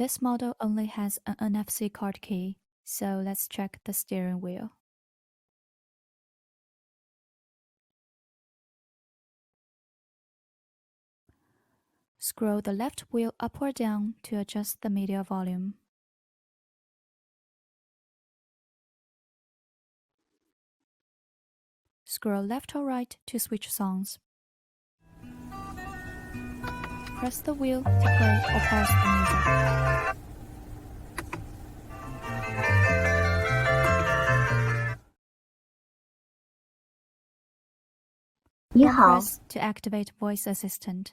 This model only has an NFC card key, so let's check the steering wheel. Scroll the left wheel up or down to adjust the media volume. Scroll left or right to switch songs. Press the wheel to play or pause the music. 你 Long 好， press to activate voice assistant.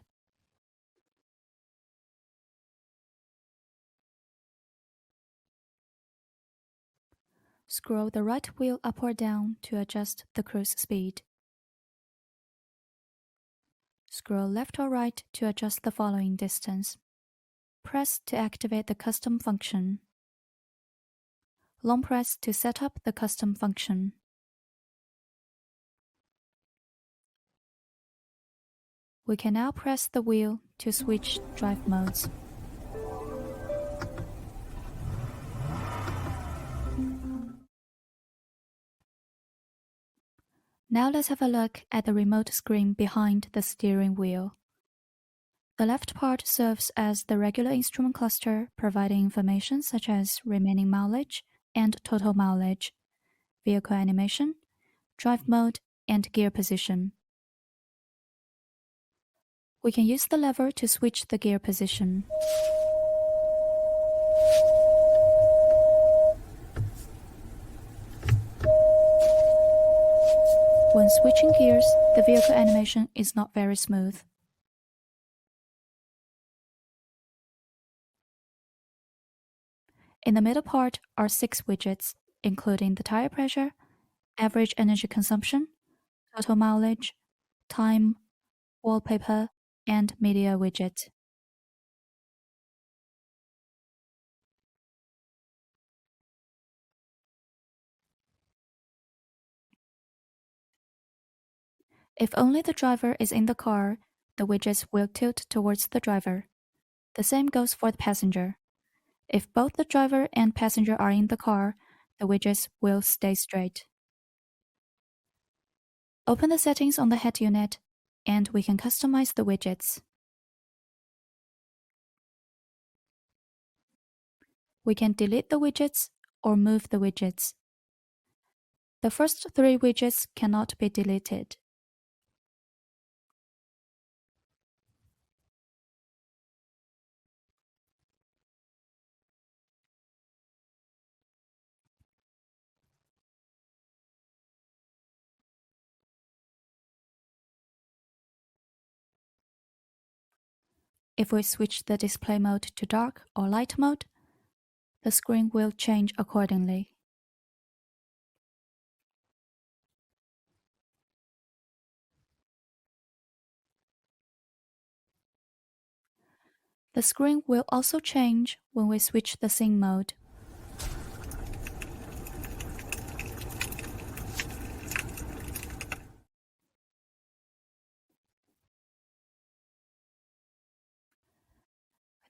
Scroll the right wheel up or down to adjust the cruise speed. Scroll left or right to adjust the following distance. Press to activate the custom function. Long press to set up the custom function. We can now press the wheel to switch drive modes. Now let's have a look at the remote screen behind the steering wheel. The left part serves as the regular instrument cluster, providing information such as remaining mileage and total mileage, vehicle animation, drive mode, and gear position. We can use the lever to switch the gear position. When switching gears, the vehicle animation is not very smooth. In the middle part are 6 widgets, including the tire pressure, average energy consumption, total mileage, time, wallpaper, and media widget. If only the driver is in the car, the widgets will tilt towards the driver. The same goes for the passenger. If both the driver and passenger are in the car, the widgets will stay straight. Open the settings on the head unit, and we can customize the widgets. We can delete the widgets or move the widgets. The first 3 widgets cannot be deleted. If we switch the display mode to dark or light mode, the screen will change accordingly. The screen will also change when we switch the scene mode.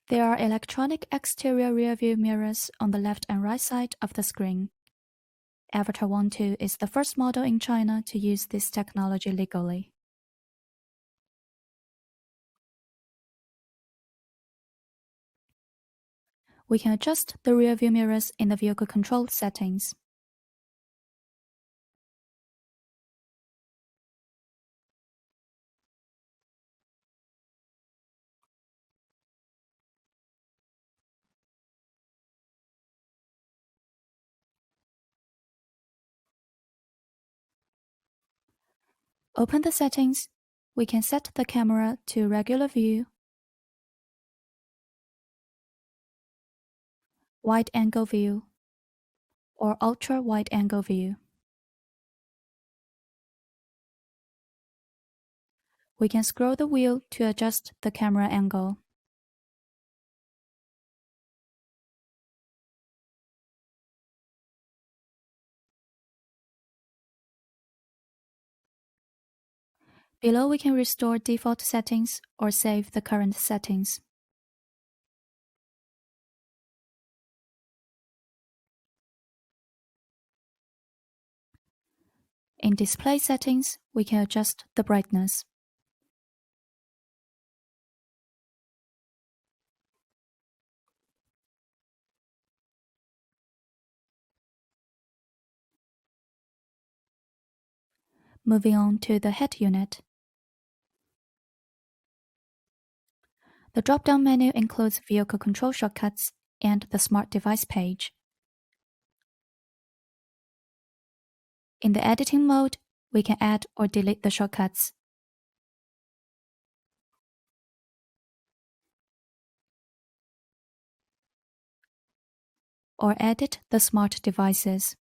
There are electronic exterior rearview mirrors on the left and right side of the screen. Avatr 1.2 is the first model in China to use this technology legally. We can adjust the rearview mirrors in the vehicle control settings. Open the settings. We can set the camera to regular view, wide-angle view, or ultra-wide-angle view. We can scroll the wheel to adjust the camera angle. Below we can restore default settings or save the current settings. In display settings, we can adjust the brightness. Moving on to the head unit. The drop-down menu includes vehicle control shortcuts and the Smart Device page. In the editing mode, we can add or delete the shortcuts. Or edit the smart devices.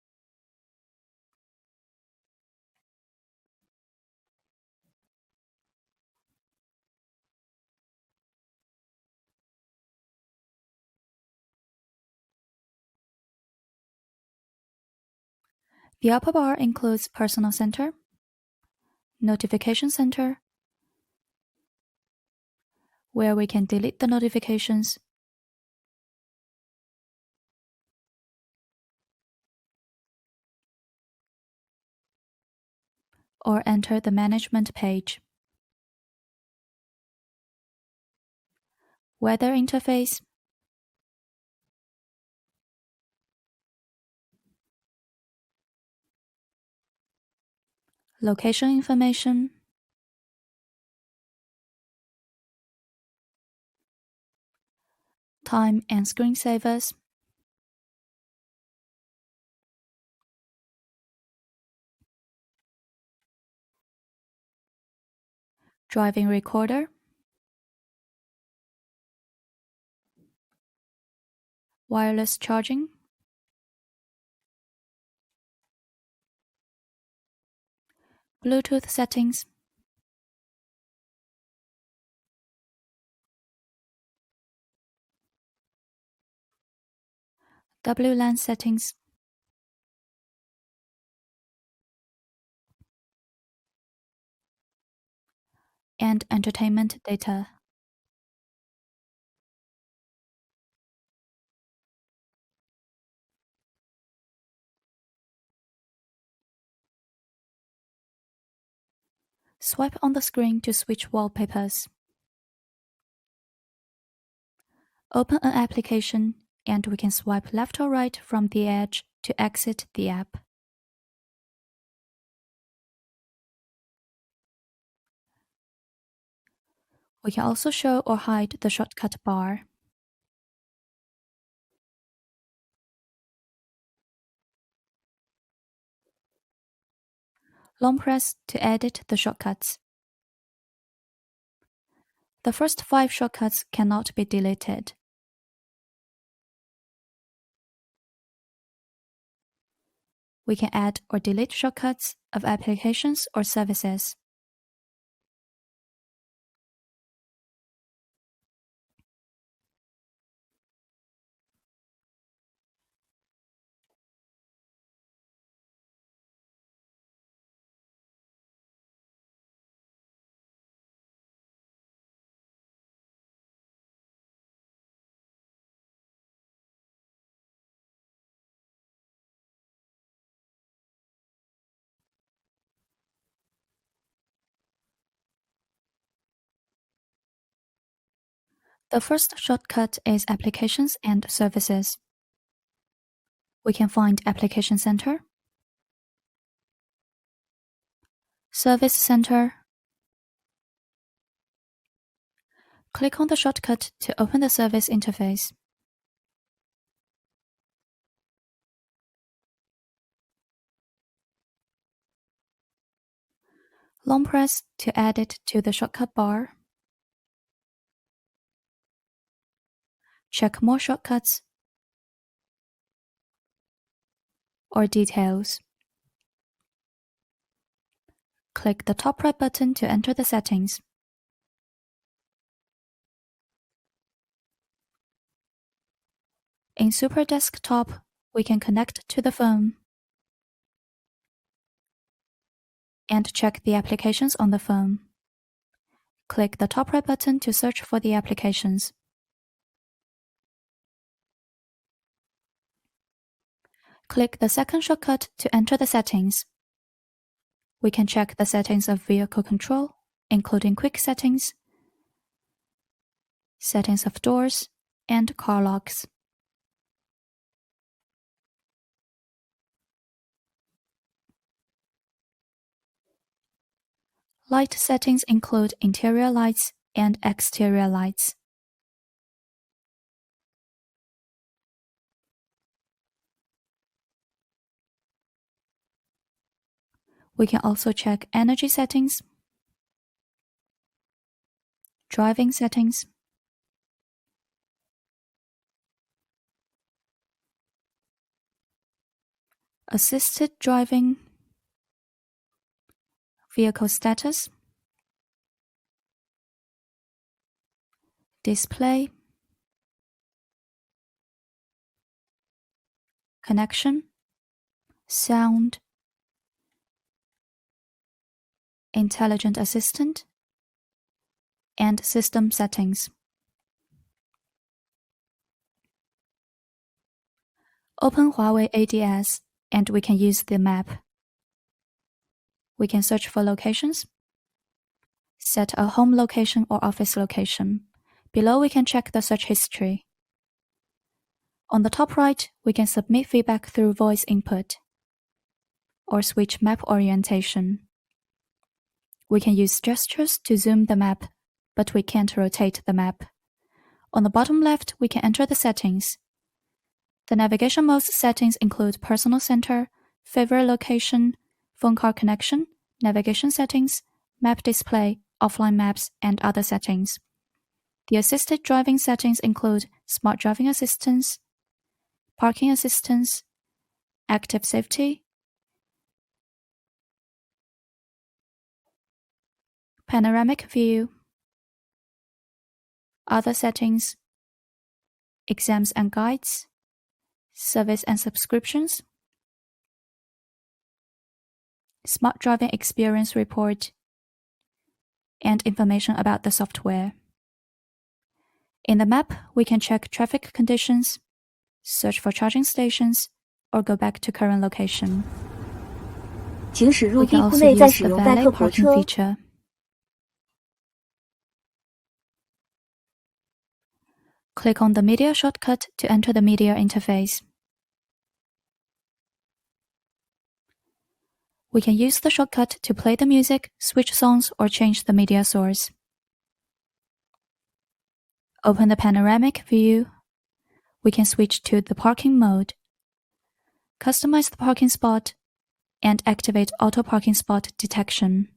The upper bar includes Personal Center, Notification Center, where we can delete the notifications, or enter the management page. Weather interface, location information, time and screensavers, driving recorder, wireless charging, Bluetooth settings, WLAN settings, and entertainment data. Swipe on the screen to switch wallpapers. Open an application, and we can swipe left or right from the edge to exit the app. We can also show or hide the shortcut bar. Long press to edit the shortcuts. The first 5 shortcuts cannot be deleted. We can add or delete shortcuts of applications or services. The first shortcut is Applications and Services. We can find Application Center, Service Center. Click on the shortcut to open the service interface. Long press to add it to the shortcut bar. Check More Shortcuts or Details. Click the top right button to enter the settings. In Super Desktop, we can connect to the phone and check the applications on the phone. Click the top right button to search for the applications. Click the second shortcut to enter the settings. we can check the settings of vehicle control, including quick settings, settings of doors, and car locks. Light settings include interior lights and exterior lights. We can also check energy settings, driving settings, assisted driving, vehicle status, display, connection, sound, intelligent assistant, and system settings. Open Huawei ADS and we can use the map. We can search for locations, set a home location or office location. Below we can check the search history. On the top right, we can submit feedback through voice input or switch map orientation. We can use gestures to zoom the map, but we can't rotate the map. On the bottom left, we can enter the settings. The navigation modes settings include personal center, favorite location, phone call connection, navigation settings, map display, offline maps, and other settings. The assisted driving settings include smart driving assistance, parking assistance, active safety, panoramic view, other settings, exams and guides, service and subscriptions, smart driving experience report, and information about the software. In the map, we can check traffic conditions, search for charging stations, or go back to current location. 请驶入 We 地 can 库 also 内再 use 使 the 用代 valet 客泊 parking 车。 feature. Click on the media shortcut to enter the media interface. We can use the shortcut to play the music, switch songs, or change the media source. Open the panoramic view. We can switch to the parking mode, customize the parking spot, and activate auto parking spot detection.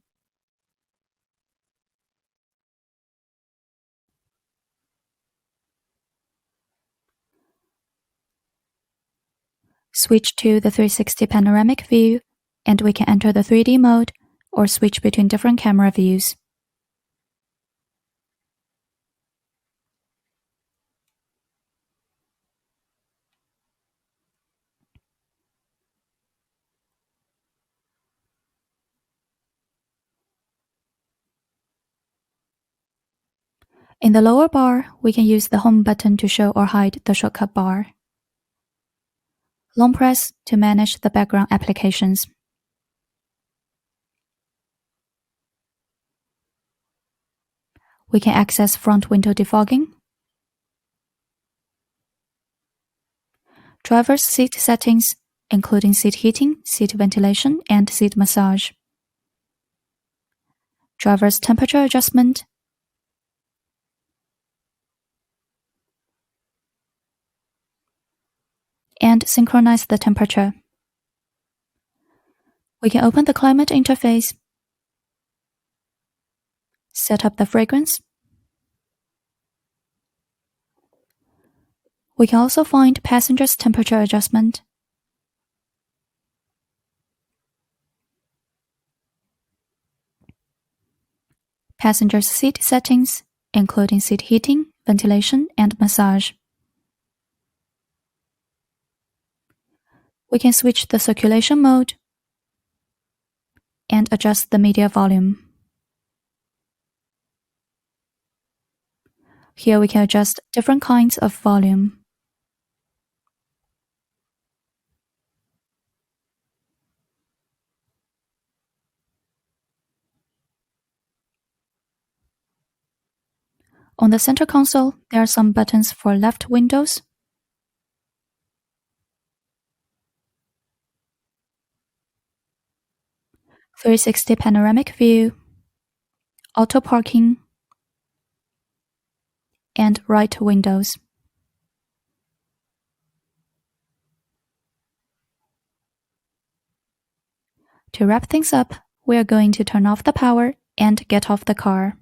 Switch to the 360 panoramic view, and we can enter the 3D mode or switch between different camera views. In the lower bar, we can use the home button to show or hide the shortcut bar. Long press to manage the background applications. We can access front window defogging, driver's seat settings, including seat heating, seat ventilation, and seat massage, driver's temperature adjustment, and synchronize the temperature. We can open the climate interface, set up the fragrance. We can also find passenger's temperature adjustment, passenger's seat settings, including seat heating, ventilation, and massage. We can switch the circulation mode and adjust the media volume. Here we can adjust different kinds of volume. On the center console, there are some buttons for left windows, (360 panoramic view, auto parking, and right windows. To wrap things up, we are going to turn off the power and get off the car.